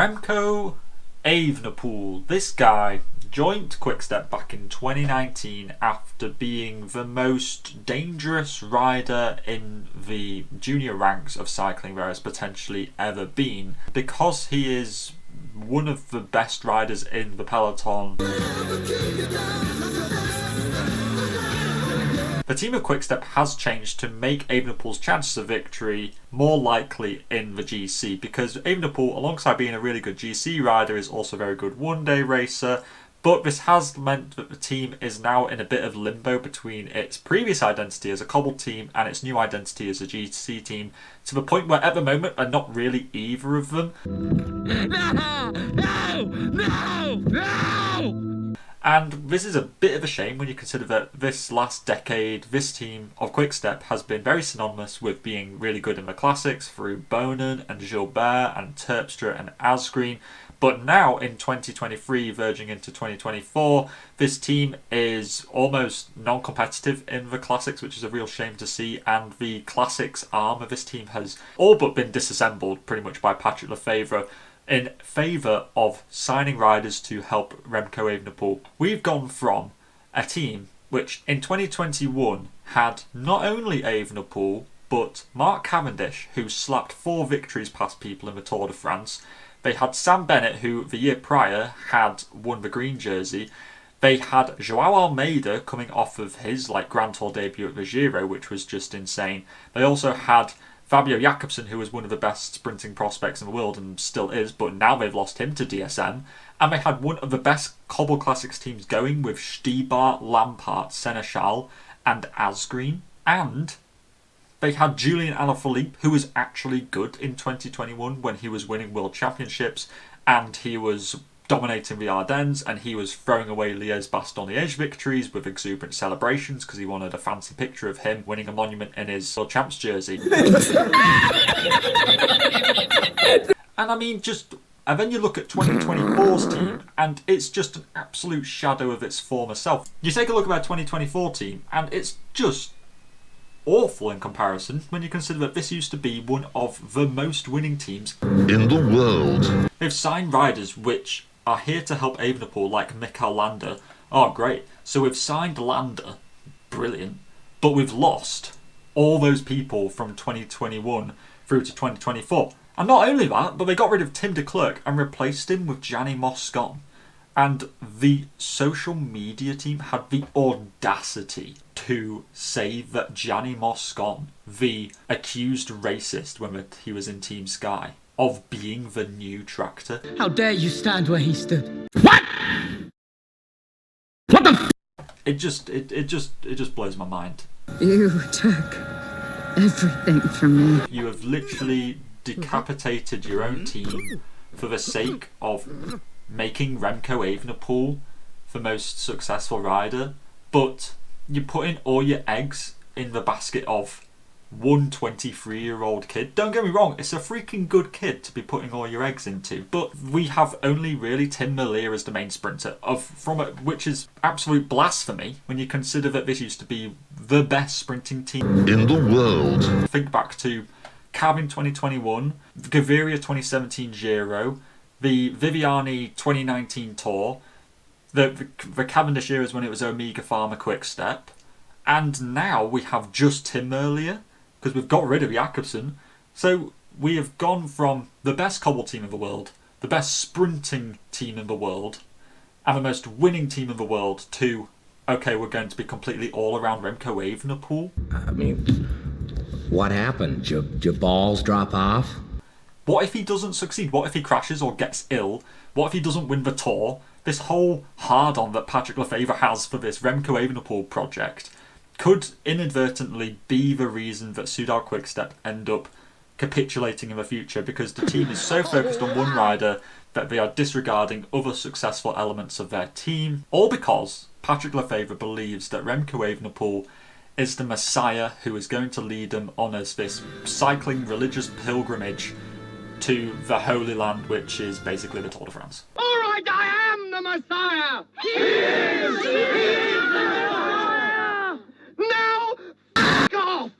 Remco Evenepoel. This guy joined QuickStep back in 2019 after being the most dangerous rider in the junior ranks of cycling there has potentially ever been, because he is one of the best riders in the peloton. The team of QuickStep has changed to make Evenepoel's chances of victory more likely in the GC, because Evenepoel, alongside being a really good GC rider, is also a very good one-day racer. But this has meant that the team is now in a bit of limbo between its previous identity as a cobble team and its new identity as a GC team, to the point where at the moment are not really either of them. No! And this is a bit of a shame when you consider that this last decade, this team of QuickStep has been very synonymous with being really good in the classics through Bonen and Gilbert and Terpstra and Asgreen. But now in 2023, verging into 2024, this team is almost non-competitive in the classics, which is a real shame to see. And the classics arm of this team has all but been disassembled pretty much by Patrick Lefevre, in favour of signing riders to help Remco Evenepoel. We've gone from a team which in 2021 had not only Evenepoel but Mark Cavendish, who slapped 4 victories past people in the Tour de France. They had Sam Bennett, who the year prior had won the green jersey. They had Joao Almeida coming off of his Grand Tour debut at the Giro, which was just insane. They also had Fabio Jakobsen, who was one of the best sprinting prospects in the world and still is, but now they've lost him to DSM. And they had one of the best Cobble Classics teams going with Stibar, Lampard, Seneschal and Asgreen. And they had Julian Alaphilippe, who was actually good in 2021 when he was winning world championships and he was dominating the Ardennes, and he was throwing away Liège-Bastogne-Liège victories with exuberant celebrations because he wanted a fancy picture of him winning a monument in his World Champs jersey. And I mean, and then you look at 2024's team, and it's just an absolute shadow of its former self. You take a look at our 2024 team, and it's just awful in comparison when you consider that this used to be one of the most winning teams in the world. They've signed riders which are here to help Evenepoel, like Michael Landa. Oh, great. So we've signed Landa. Brilliant. But we've lost all those people from 2021 through to 2024. And not only that, but they got rid of Tim de Klerk and replaced him with Gianni Moscon. And the social media team had the audacity to say that Gianni Moscon, the accused racist when he was in Team Sky, of being the new tractor. How dare you stand where he stood? What? What the It just blows my mind. You took everything from me. You have literally decapitated your own team for the sake of making Remco Evenepoel the most successful rider, but you're putting all your eggs in the basket of one 23-year-old kid. Don't get me wrong, it's a freaking good kid to be putting all your eggs into, but we have only really Tim Merlier as the main sprinter, which is absolute blasphemy when you consider that this used to be the best sprinting team in the world. Think back to Cav in 2021, Gaviria 2017 Giro, the Viviani 2019 Tour, the Cavendish eras when it was Omega Pharma QuickStep, and now we have just Tim Merlier because we've got rid of Jakobsen. So we have gone from the best cobble team in the world, the best sprinting team in the world, and the most winning team in the world to, okay, we're going to be completely all around Remco Evenepoel. I mean, what happened? Your balls drop off? What if he doesn't succeed? What if he crashes or gets ill? What if he doesn't win the Tour? This whole hard-on that Patrick Lefevre has for this Remco Evenepoel project could inadvertently be the reason that Soudal QuickStep end up capitulating in the future, because the team is so focused on one rider that they are disregarding other successful elements of their team, all because Patrick Lefevre believes that Remco Evenepoel is the messiah who is going to lead them on as this cycling religious pilgrimage to the Holy Land, which is basically the Tour de France. All right, I am the Messiah! He is the Messiah! Now, f*** off!